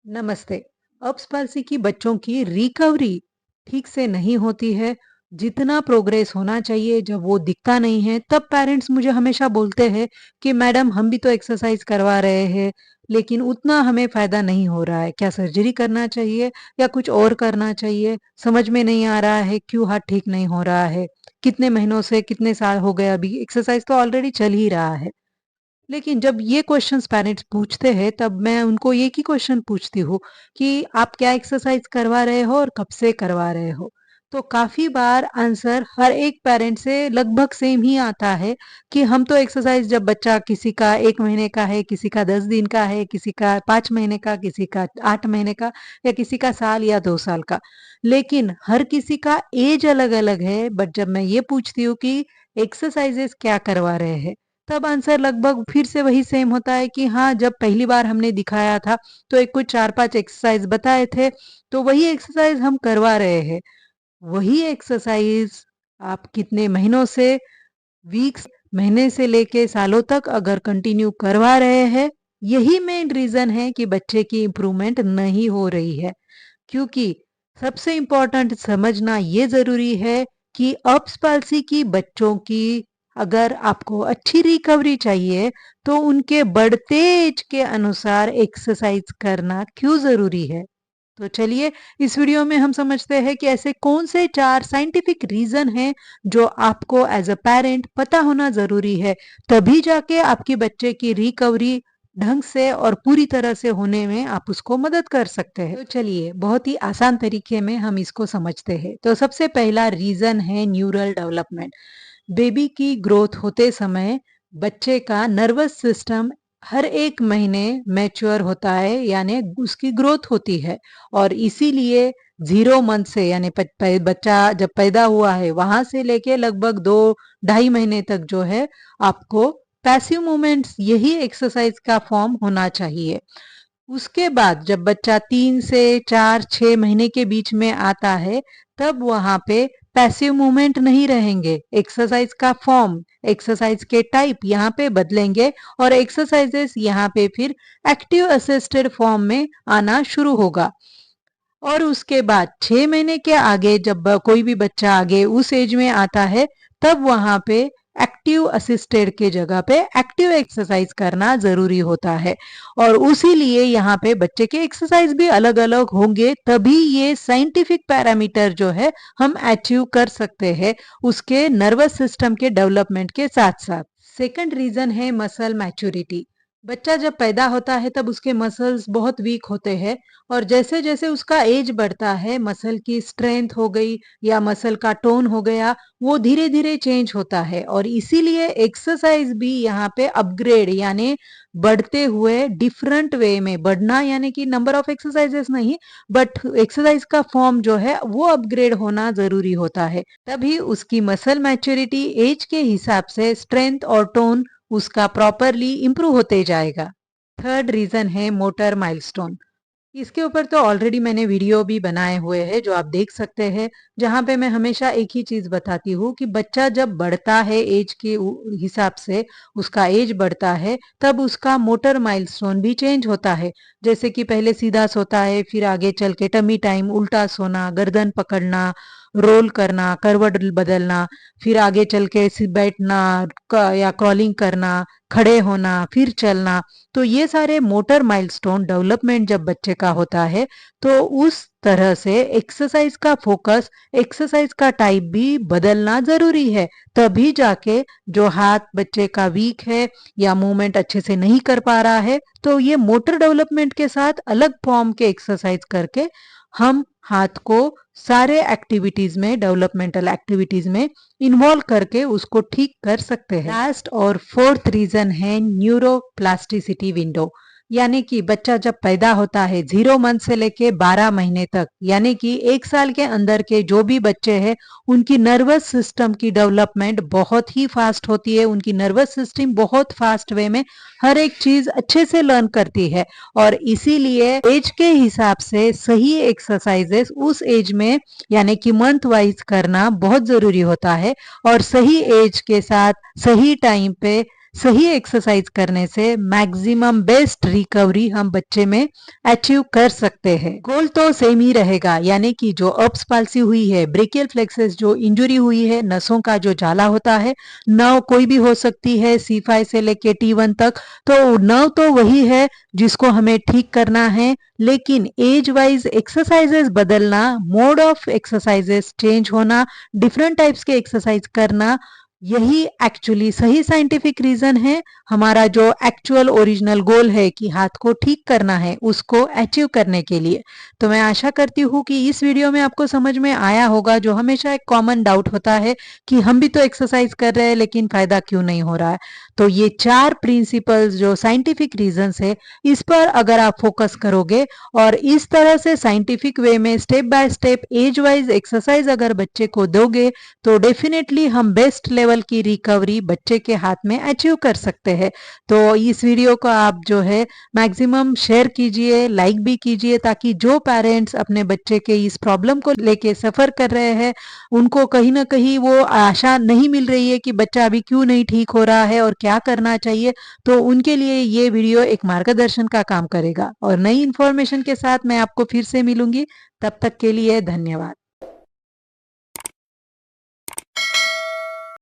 नमस्ते। Ups palsy की बच्चों की रिकवरी ठीक से नहीं होती है। जितना प्रोग्रेस होना चाहिए जब वो दिखता नहीं है, तब पेरेंट्स मुझे हमेशा बोलते हैं कि मैडम हम भी तो एक्सरसाइज करवा रहे हैं, लेकिन उतना हमें फायदा नहीं हो रहा है। क्या सर्जरी करना चाहिए या कुछ और करना चाहिए? समझ में नहीं आ रहा है क्यों हाथ ठीक नहीं हो रहा है। कितने महीनों से, कितने साल हो गए, अभी एक्सरसाइज तो ऑलरेडी चल ही रहा है। लेकिन जब ये क्वेश्चंस पेरेंट्स पूछते हैं, तब मैं उनको एक ही क्वेश्चन पूछती हूँ कि आप क्या एक्सरसाइज करवा रहे हो और कब से करवा रहे हो। तो काफी बार आंसर हर एक पेरेंट से लगभग सेम ही आता है कि हम तो एक्सरसाइज, जब बच्चा किसी का 1 महीने का है, किसी का 10 दिन का है, किसी का 5 महीने का, किसी का 8 महीने का, या किसी का साल या 2 साल का। लेकिन हर किसी का एज अलग अलग है। बट जब मैं ये पूछती हूँ कि एक्सरसाइजेस क्या करवा रहे हैं, तब आंसर लगभग फिर से वही सेम होता है कि हाँ, जब पहली बार हमने दिखाया था तो एक कुछ 4-5 एक्सरसाइज बताए थे, तो वही एक्सरसाइज हम करवा रहे हैं। वही एक्सरसाइज आप कितने महीनों से, वीक्स, महीने से लेके सालों तक अगर कंटिन्यू करवा रहे हैं, यही मेन रीजन है कि बच्चे की इम्प्रूवमेंट नहीं हो रही है। क्योंकि सबसे इम्पोर्टेंट समझना ये ज़रूरी है कि अप्स पाल्सी की बच्चों की अगर आपको अच्छी रिकवरी चाहिए, तो उनके बढ़ते एज के अनुसार एक्सरसाइज करना क्यों ज़रूरी है। तो चलिए, इस वीडियो में हम समझते हैं कि ऐसे कौन से 4 साइंटिफिक रीज़न हैं जो आपको एज़ अ पेरेंट पता होना ज़रूरी है। तभी जाके आपके बच्चे की रिकवरी ढंग से और पूरी तरह से होने में आप उसको मदद कर सकते हैं। तो चलिए, बहुत ही आसान तरीके में हम इसको समझते हैं। तो सबसे पहला रीज़न है न्यूरल डेवलपमेंट। बेबी की ग्रोथ होते समय बच्चे का नर्वस सिस्टम हर 1 महीने मैच्योर होता है, यानी उसकी ग्रोथ होती है। और इसीलिए 0 मंथ से, यानी बच्चा जब पैदा हुआ है वहां से लेके लगभग 2-2.5 महीने तक जो है, आपको पैसिव मूवमेंट्स, यही एक्सरसाइज का फॉर्म होना चाहिए। उसके बाद जब बच्चा 3 से 4-6 महीने के बीच में आता है, तब वहां पे पैसिव मूवमेंट नहीं रहेंगे। एक्सरसाइज का फॉर्म, एक्सरसाइज के टाइप यहाँ पे बदलेंगे और एक्सरसाइजेस यहाँ पे फिर एक्टिव असिस्टेड फॉर्म में आना शुरू होगा। और उसके बाद 6 महीने के आगे जब कोई भी बच्चा आगे उस एज में आता है, तब वहां पे एक्टिव असिस्टेड के जगह पे एक्टिव एक्सरसाइज करना जरूरी होता है। और उसी लिए यहाँ पे बच्चे के एक्सरसाइज भी अलग अलग होंगे, तभी ये साइंटिफिक पैरामीटर जो है हम अचीव कर सकते हैं उसके नर्वस सिस्टम के डेवलपमेंट के साथ साथ। सेकंड रीजन है मसल मैच्योरिटी। बच्चा जब पैदा होता है तब उसके मसल्स बहुत वीक होते हैं, और जैसे जैसे उसका एज बढ़ता है, मसल की स्ट्रेंथ हो गई या मसल का टोन हो गया, वो धीरे धीरे चेंज होता है। और इसीलिए एक्सरसाइज भी यहाँ पे अपग्रेड, यानी बढ़ते हुए डिफरेंट वे में बढ़ना, यानी कि नंबर ऑफ एक्सरसाइजेस नहीं, बट एक्सरसाइज का फॉर्म जो है वो अपग्रेड होना जरूरी होता है। तभी उसकी मसल मैच्योरिटी एज के हिसाब से स्ट्रेंथ और टोन उसका प्रॉपरली इम्प्रूव होते जाएगा। थर्ड रीजन है मोटर माइलस्टोन। इसके ऊपर तो ऑलरेडी मैंने वीडियो भी बनाए हुए हैं जो आप देख सकते हैं, जहां पे मैं हमेशा एक ही चीज बताती हूँ कि बच्चा जब बढ़ता है एज के हिसाब से, उसका एज बढ़ता है, तब उसका मोटर माइलस्टोन भी चेंज होता है। जैसे कि पहले सीधा सोता है, फिर आगे चल के टमी टाइम, उल्टा सोना, गर्दन पकड़ना, रोल करना, करवट बदलना, फिर आगे चल के बैठना या क्रॉलिंग करना, खड़े होना, फिर चलना। तो ये सारे मोटर माइलस्टोन डेवलपमेंट जब बच्चे का होता है, तो उस तरह से एक्सरसाइज का फोकस, एक्सरसाइज का टाइप भी बदलना जरूरी है। तभी जाके जो हाथ बच्चे का वीक है या मूवमेंट अच्छे से नहीं कर पा रहा है, तो ये मोटर डेवलपमेंट के साथ अलग फॉर्म के एक्सरसाइज करके हम हाथ को सारे एक्टिविटीज में, डेवलपमेंटल एक्टिविटीज में इन्वॉल्व करके उसको ठीक कर सकते हैं। लास्ट और फोर्थ रीजन है न्यूरोप्लास्टिसिटी विंडो। यानी कि बच्चा जब पैदा होता है 0 मंथ से लेके 12 महीने तक, यानी कि 1 साल के अंदर के जो भी बच्चे हैं, उनकी नर्वस सिस्टम की डेवलपमेंट बहुत ही फास्ट होती है। उनकी नर्वस सिस्टम बहुत फास्ट वे में हर एक चीज अच्छे से लर्न करती है। और इसीलिए एज के हिसाब से सही एक्सरसाइजेस उस एज में, यानी कि मंथ वाइज करना बहुत जरूरी होता है। और सही एज के साथ सही टाइम पे सही एक्सरसाइज करने से मैक्सिमम बेस्ट रिकवरी हम बच्चे में अचीव कर सकते हैं। गोल तो सेम ही रहेगा, यानी कि जो अप्स पाल्सी हुई है, ब्रेकियल फ्लेक्सस जो इंजरी हुई है, नसों का जो जाला होता है, नर्व कोई भी हो सकती है, C5 से लेके T1 तक, तो नर्व तो वही है जिसको हमें ठीक करना है, लेकिन एज वाइज एक्सरसाइजेस बदलना, मोड ऑफ एक्सरसाइजेस चेंज होना, डिफरेंट टाइप्स के एक्सरसाइज करना, यही एक्चुअली सही साइंटिफिक रीजन है। हमारा जो एक्चुअल ओरिजिनल गोल है कि हाथ को ठीक करना है, उसको अचीव करने के लिए। तो मैं आशा करती हूँ कि इस वीडियो में आपको समझ में आया होगा। जो हमेशा एक कॉमन डाउट होता है कि हम भी तो एक्सरसाइज कर रहे हैं लेकिन फायदा क्यों नहीं हो रहा है। तो ये 4 प्रिंसिपल्स जो साइंटिफिक रीजंस है, इस पर अगर आप फोकस करोगे और इस तरह से साइंटिफिक वे में step by step age wise exercise अगर बच्चे को दोगे, तो डेफिनेटली हम बेस्ट लेवल की रिकवरी बच्चे के हाथ में अचीव कर सकते हैं। तो इस वीडियो को आप जो है मैक्सिमम शेयर कीजिए, लाइक भी कीजिए, ताकि जो पेरेंट्स अपने बच्चे के इस प्रॉब्लम को लेके सफर कर रहे हैं, उनको कहीं ना कहीं वो आशा नहीं मिल रही है कि बच्चा अभी क्यों नहीं ठीक हो रहा है और क्या करना चाहिए, तो उनके लिए ये वीडियो एक मार्गदर्शन का काम करेगा। और नई इंफॉर्मेशन के साथ मैं आपको फिर से मिलूंगी। तब तक के लिए धन्यवाद।